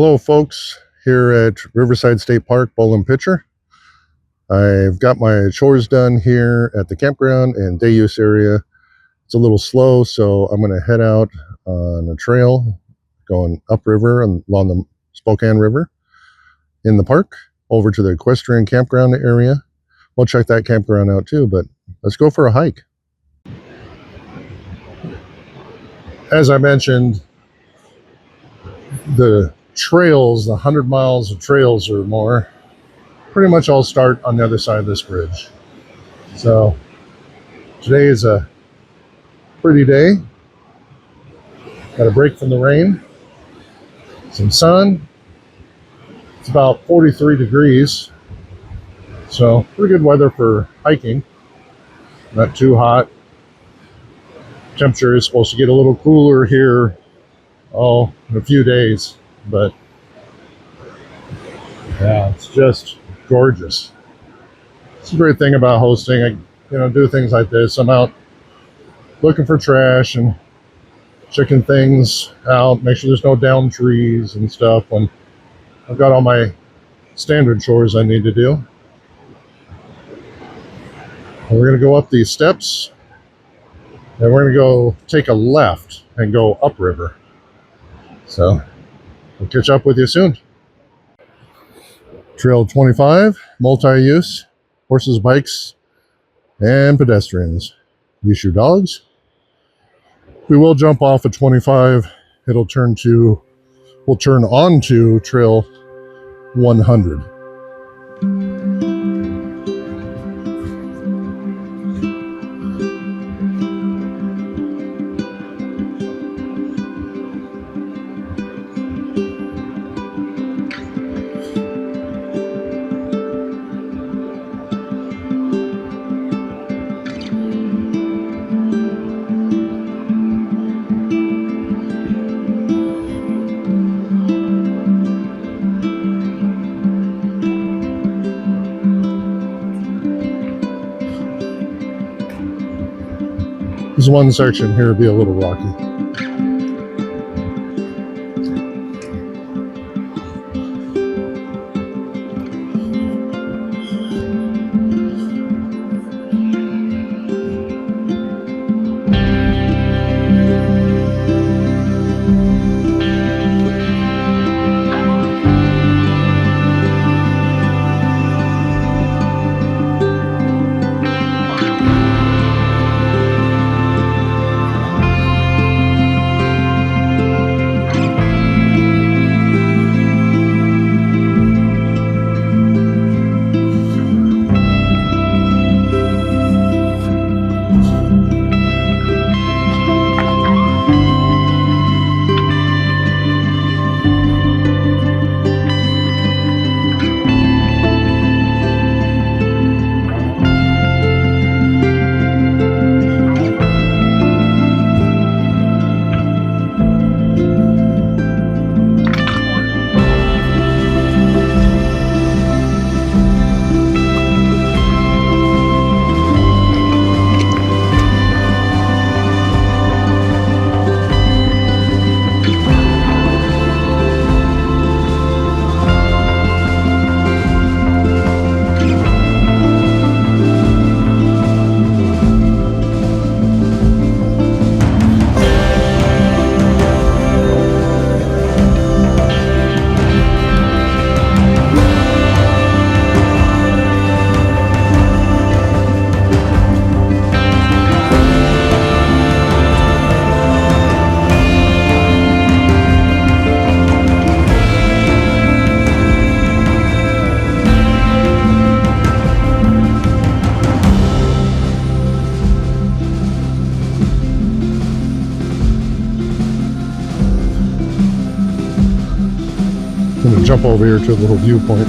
Hello folks, here at Riverside State Park, Bowl and Pitcher. I've got my chores done here at the campground and day use area. It's a little slow, so I'm going to head out on a trail going upriver and along the Spokane River in the park over to the Equestrian campground area. We'll check that campground out too, but let's go for a hike. As I mentioned, the trails, the 100 miles of trails or more, pretty much all start on the other side of this bridge. So today is a pretty day. Got a break from the rain, some sun. It's about 43 degrees, so pretty good weather for hiking. Not too hot. Temperature is supposed to get a little cooler here in a few days, but yeah, it's just gorgeous. It's a great thing about hosting. I do things like this. I'm out looking for trash and checking things out, make sure there's no downed trees and stuff when I've got all my standard chores I need to do. And we're going to go up these steps and we're going to go take a left and go upriver. So we'll catch up with you soon. Trail 25, multi-use, horses, bikes, and pedestrians. Leash your dogs. We will jump off at 25. We'll turn on to trail 100. This one section here will be a little rocky. I'm going to jump over here to a little viewpoint.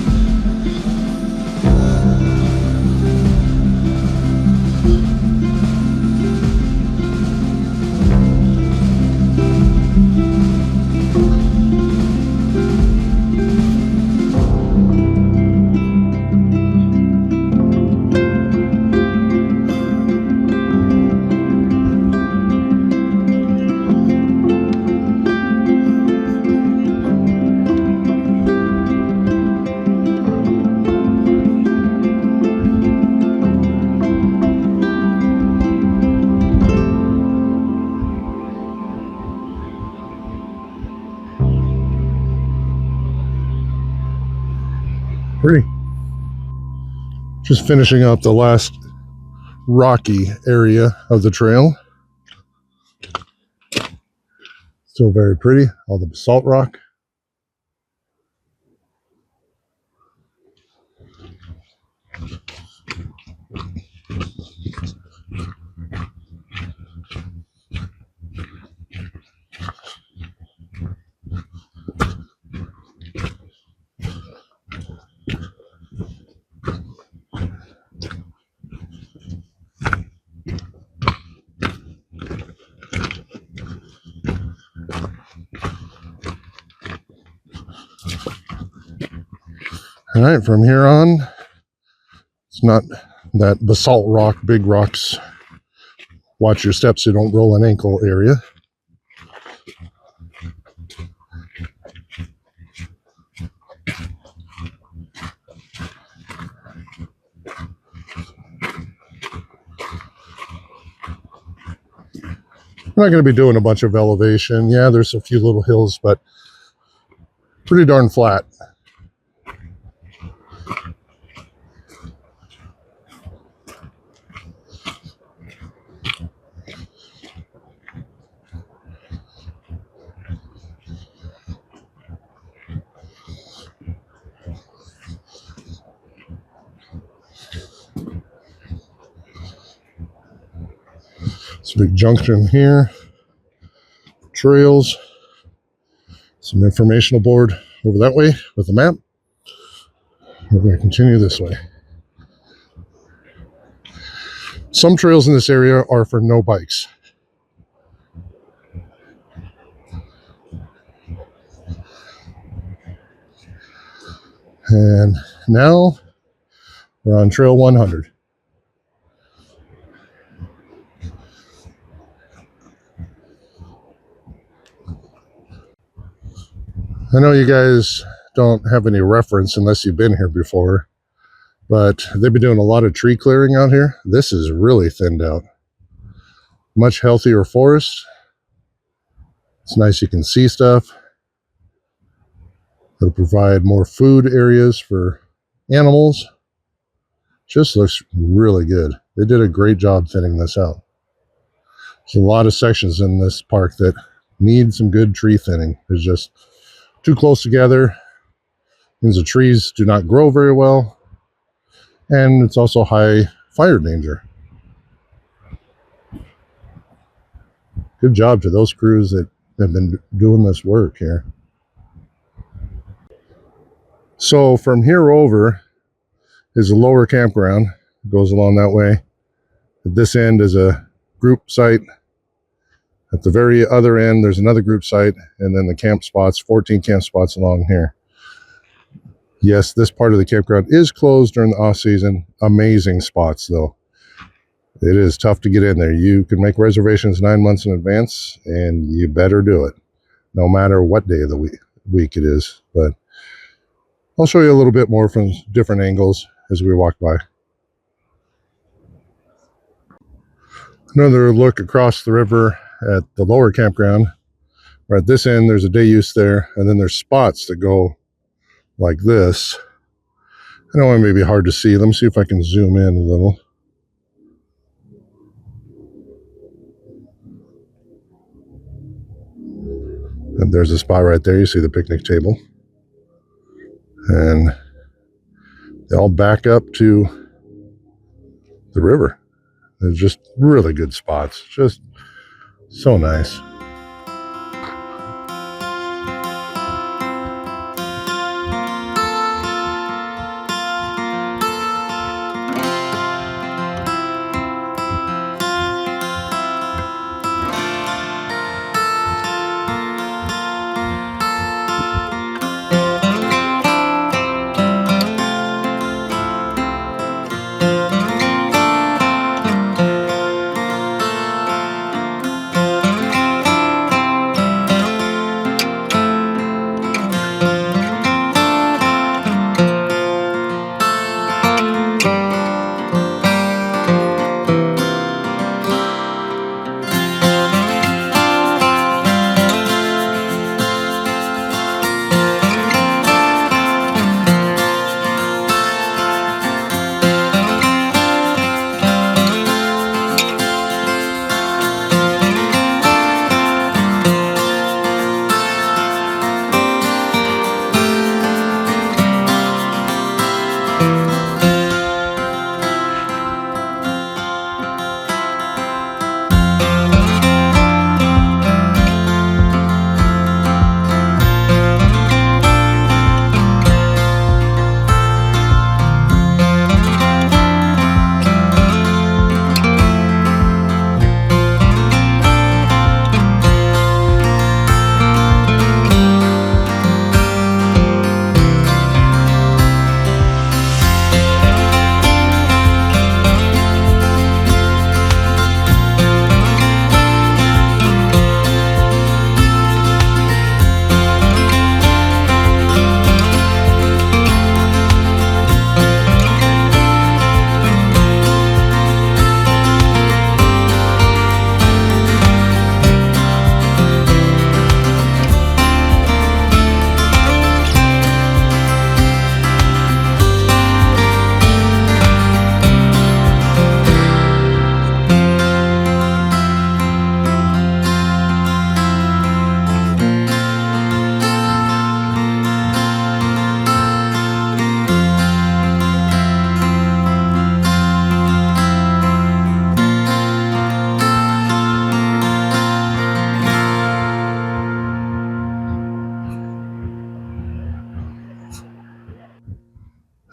Pretty. Just finishing up the last rocky area of the trail. Still very pretty, all the basalt rock. All right, from here on, it's not that basalt rock, big rocks. Watch your steps so you don't roll an ankle area. We're not going to be doing a bunch of elevation. Yeah, there's a few little hills, but pretty darn flat. It's a big junction here. Trails. Some informational board over that way with a map. We're going to continue this way. Some trails in this area are for no bikes. And now we're on Trail 100. I know you guys don't have any reference unless you've been here before, but they've been doing a lot of tree clearing out here. This is really thinned out. Much healthier forest. It's nice you can see stuff. It'll provide more food areas for animals. Just looks really good. They did a great job thinning this out. There's a lot of sections in this park that need some good tree thinning. There's just too close together. Means the trees do not grow very well. And it's also high fire danger. Good job to those crews that have been doing this work here. So from here over is a lower campground. It goes along that way. At this end is a group site. At the very other end, there's another group site, and then the camp spots, 14 camp spots along here. Yes, this part of the campground is closed during the off season. Amazing spots, though. It is tough to get in there. You can make reservations 9 months in advance, and you better do it, no matter what day of the week it is. But I'll show you a little bit more from different angles as we walk by. Another look across the river at the lower campground. Right at this end, there's a day use there, and then there's spots that go like this. I know it may be hard to see. Let me see if I can zoom in a little. And there's a spot right there. You see the picnic table. And they all back up to the river. They're just really good spots. Just so nice.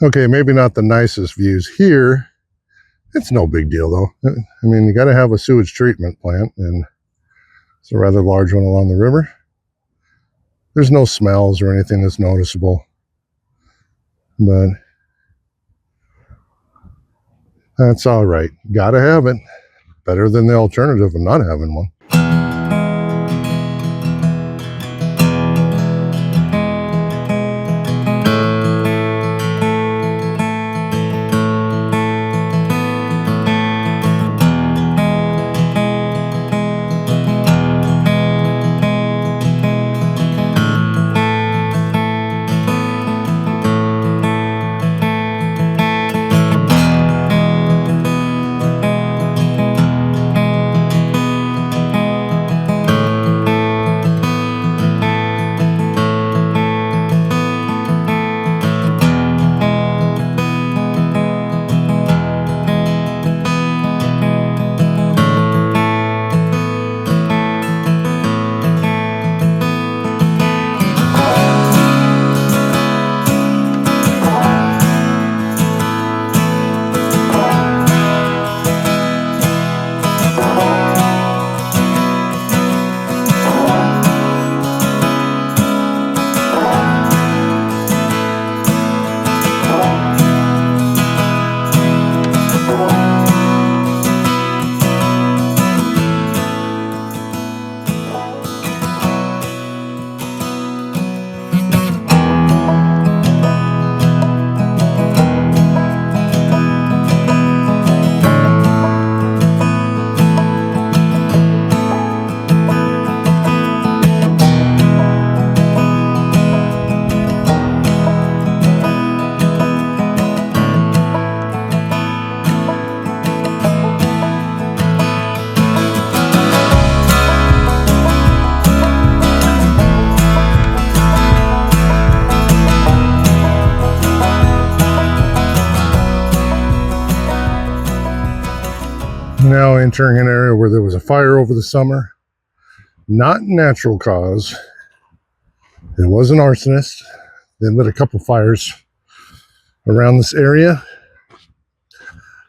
Okay, maybe not the nicest views here. It's no big deal though. I mean, you got to have a sewage treatment plant, and it's a rather large one along the river. There's no smells or anything that's noticeable, but that's all right. Gotta have it. Better than the alternative of not having one. Now entering an area where there was a fire over the summer. Not natural cause. It was an arsonist. They lit a couple fires around this area.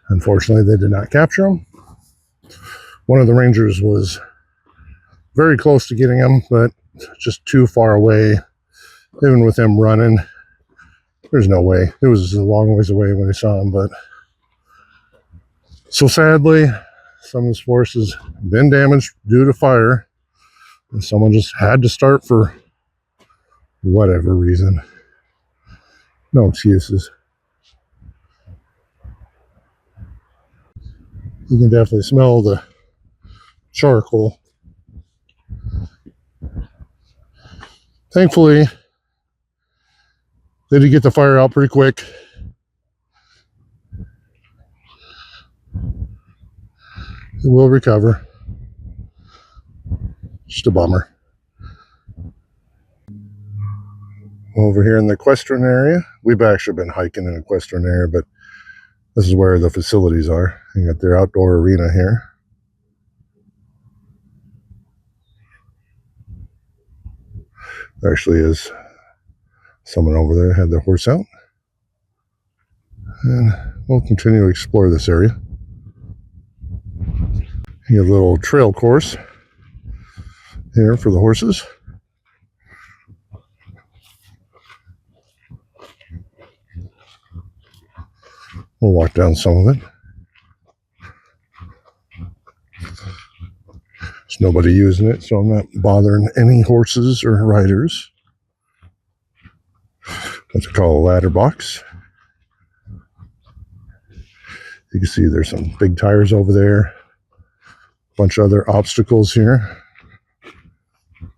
Unfortunately, they did not capture them. One of the rangers was very close to getting them, but just too far away. Even with them running, there's no way. It was a long ways away when they saw him, but so sadly, some of this forest has been damaged due to fire, and someone just had to start for whatever reason. No excuses. You can definitely smell the charcoal. Thankfully, they did get the fire out pretty quick. It will recover. Just a bummer. Over here in the Equestrian area, we've actually been hiking in the Equestrian area, but this is where the facilities are. You got their outdoor arena here. There actually is someone over there had their horse out. And we'll continue to explore this area. You have a little trail course here for the horses. We'll walk down some of it. There's nobody using it, so I'm not bothering any horses or riders. That's called a ladder box. You can see there's some big tires over there. A bunch of other obstacles here.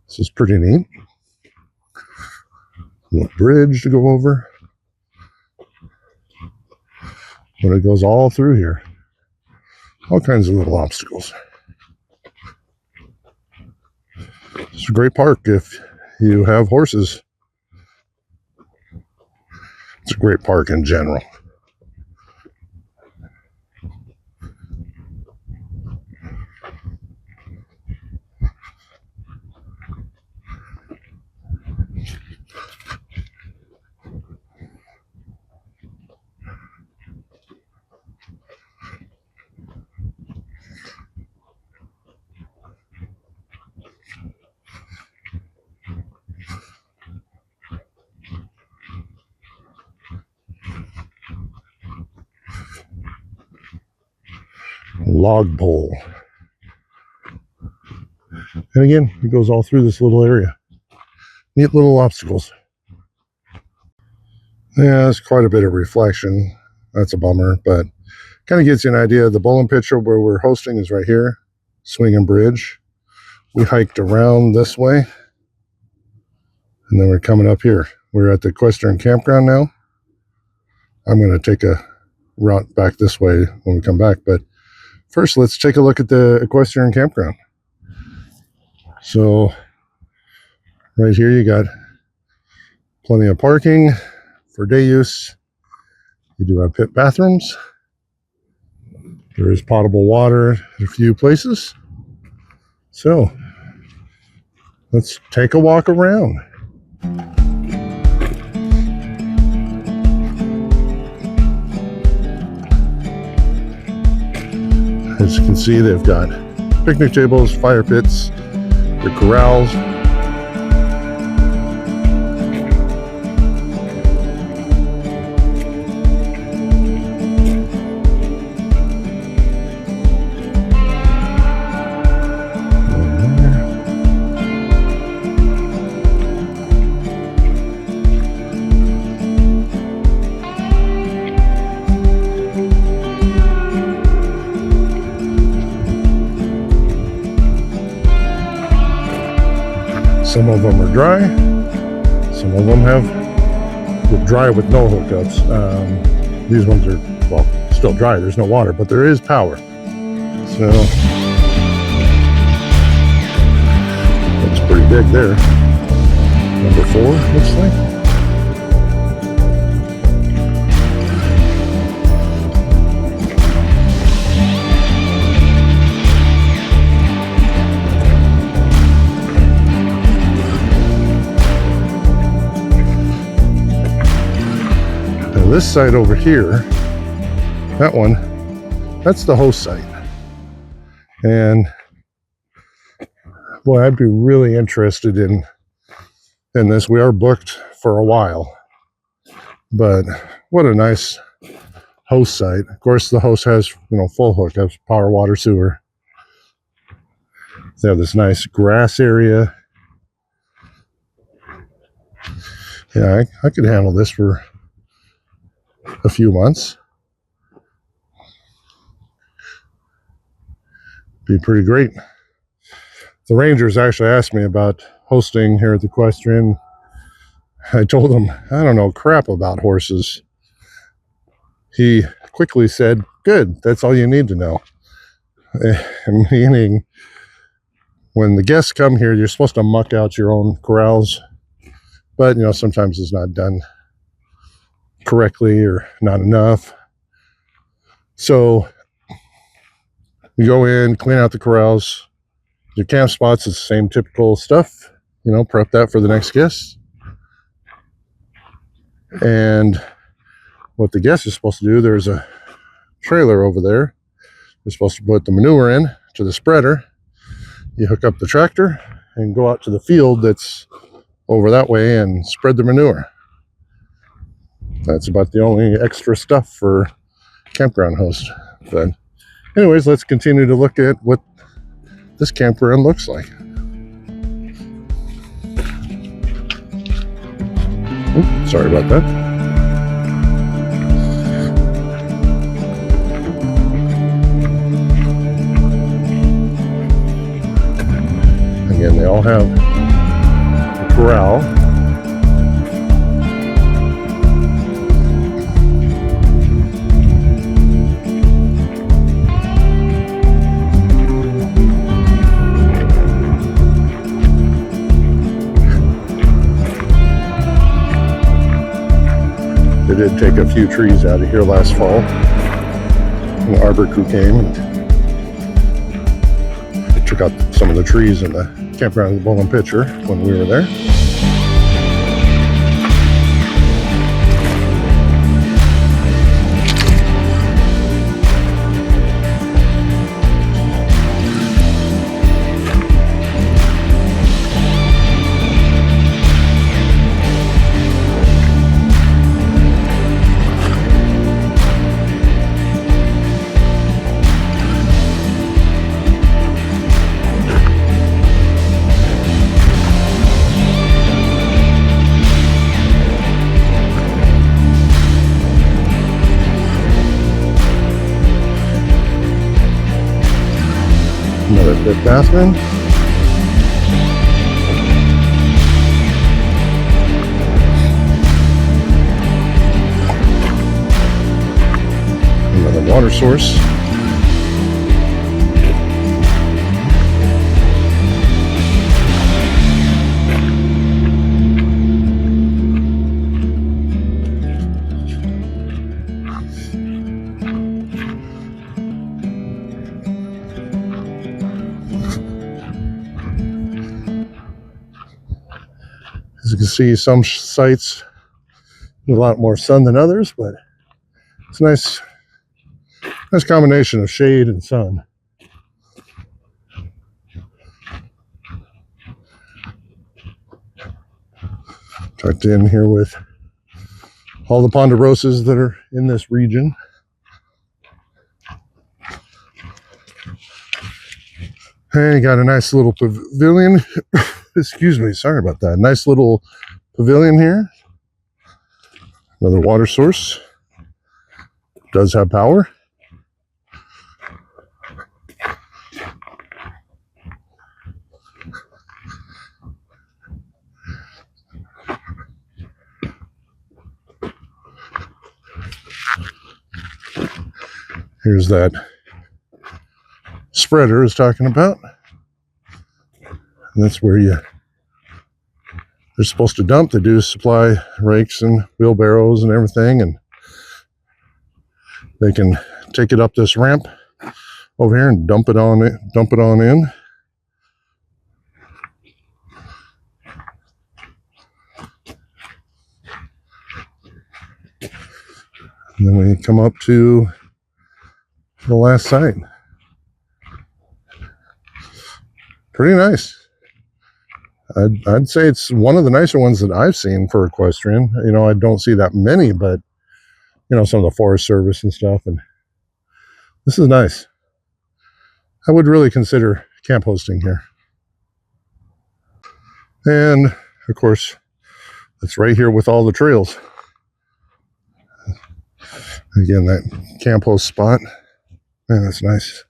This is pretty neat. A little bridge to go over. But it goes all through here. All kinds of little obstacles. It's a great park if you have horses. It's a great park in general. log pole. And again, it goes all through this little area. Neat little obstacles. Yeah, there's quite a bit of reflection. That's a bummer, but kind of gives you an idea. The bowling picture where we're hosting is right here, Swinging Bridge. We hiked around this way, and then we're coming up here. We're at the Equestrian campground now. I'm going to take a route back this way when we come back, but first let's take a look at the Equestrian campground. So right here you got plenty of parking for day use. You do have pit bathrooms. There is potable water at a few places. So let's take a walk around. As you can see, they've got picnic tables, fire pits, the corrals. Some of them are dry. Some of them have dry with no hookups. These ones are, well, still dry. There's no water, but there is power. So looks pretty big there. Number 4, looks like. This site over here, that one, that's the host site. And boy, I'd be really interested in this. We are booked for a while, but what a nice host site. Of course, the host has, full hookups, power, water, sewer. They have this nice grass area. Yeah, I could handle this for a few months. Be pretty great. The rangers actually asked me about hosting here at the Equestrian. I told them I don't know crap about horses. He quickly said, "Good, that's all you need to know." Meaning, when the guests come here, you're supposed to muck out your own corrals, but sometimes it's not done correctly or not enough. So you go in, clean out the corrals. Your camp spots is the same typical stuff, prep that for the next guest. And what the guest is supposed to do, there's a trailer over there. You're supposed to put the manure in to the spreader. You hook up the tractor and go out to the field that's over that way and spread the manure. That's about the only extra stuff for campground host. But anyways, let's continue to look at what this campground looks like. Oops, sorry about that. Again, they all have a corral. They did take a few trees out of here last fall. An arbor crew came and took out some of the trees in the campground in the bowling picture when we were there. Bit bathroom. Another water source. As you can see, some sites need a lot more sun than others, but it's a nice combination of shade and sun. Tucked in here with all the ponderosas that are in this region. And you got a nice little pavilion. Excuse me, sorry about that. Nice little pavilion here. Another water source. Does have power. Here's that spreader I was talking about. And that's where they're supposed to dump. They do supply rakes and wheelbarrows and everything, and they can take it up this ramp over here and dump it on in. And then we come up to the last site. Pretty nice. I'd say it's one of the nicer ones that I've seen for equestrian. You know, I don't see that many, but you know, some of the Forest Service and stuff, and this is nice. I would really consider camp hosting here. And of course, it's right here with all the trails. Again, that camp host spot. Man, that's nice.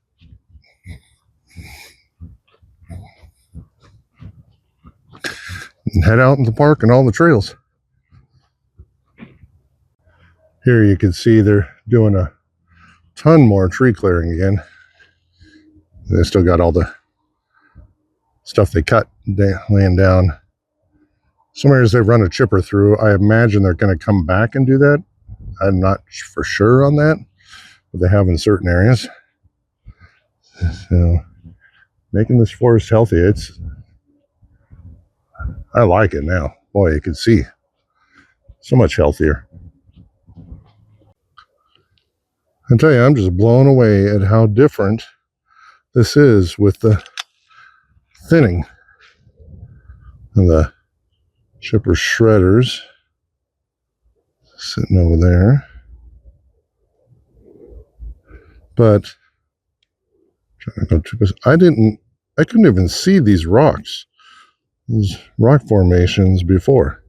And head out in the park and all the trails. Here you can see they're doing a ton more tree clearing again. They still got all the stuff they cut laying down. Some areas they've run a chipper through. I imagine they're going to come back and do that. I'm not for sure on that, but they have in certain areas. So making this forest healthy, I like it now. Boy, you can see so much healthier. I tell you, I'm just blown away at how different this is with the thinning and the chipper shredders sitting over there. But I couldn't even see these rocks, these rock formations before.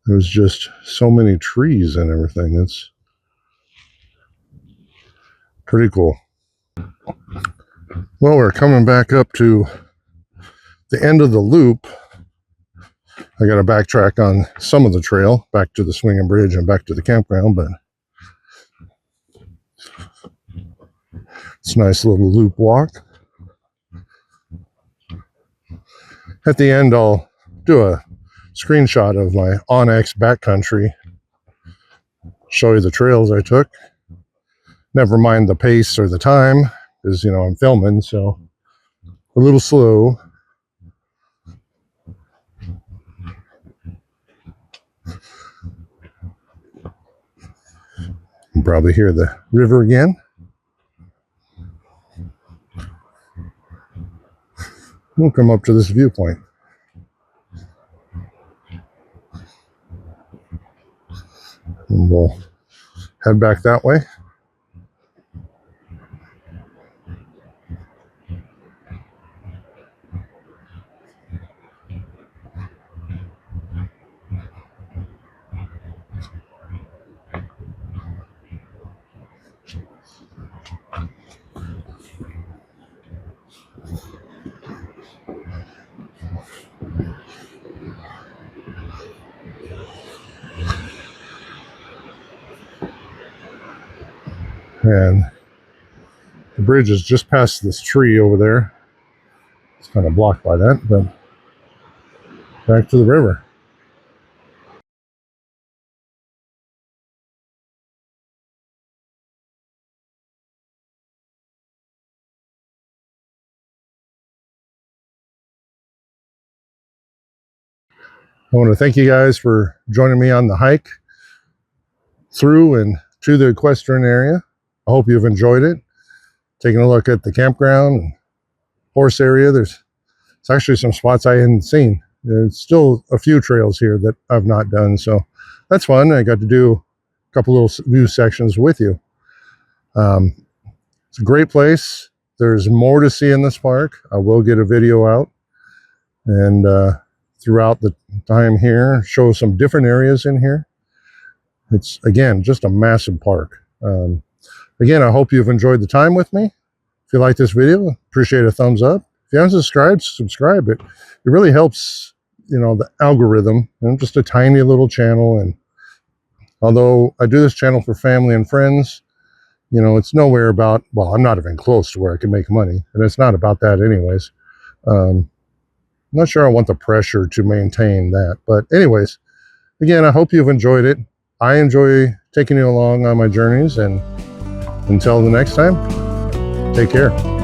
There was just so many trees and everything. It's pretty cool. Well, we're coming back up to the end of the loop. I got to backtrack on some of the trail back to the swinging bridge and back to the campground, but it's a nice little loop walk. At the end, I'll do a screenshot of my Onyx backcountry, show you the trails I took. Never mind the pace or the time, because, you know, I'm filming, so a little slow. You can probably hear the river again. We'll come up to this viewpoint. And we'll head back that way. And the bridge is just past this tree over there. It's kind of blocked by that, but back to the river. I want to thank you guys for joining me on the hike through and to the equestrian area. I hope you've enjoyed it. Taking a look at the campground and horse area. There's actually some spots I hadn't seen. There's still a few trails here that I've not done, so that's fun. I got to do a couple little new sections with you. It's a great place. There's more to see in this park. I will get a video out and throughout the time here, show some different areas in here. It's, again, just a massive park. Again, I hope you've enjoyed the time with me. If you like this video, appreciate a thumbs up. If you haven't subscribed, subscribe. It really helps, the algorithm. Just a tiny little channel. And although I do this channel for family and friends, it's nowhere about, well, I'm not even close to where I can make money. And it's not about that anyways. I'm not sure I want the pressure to maintain that. But anyways, again, I hope you've enjoyed it. I enjoy taking you along on my journeys. And until the next time, take care.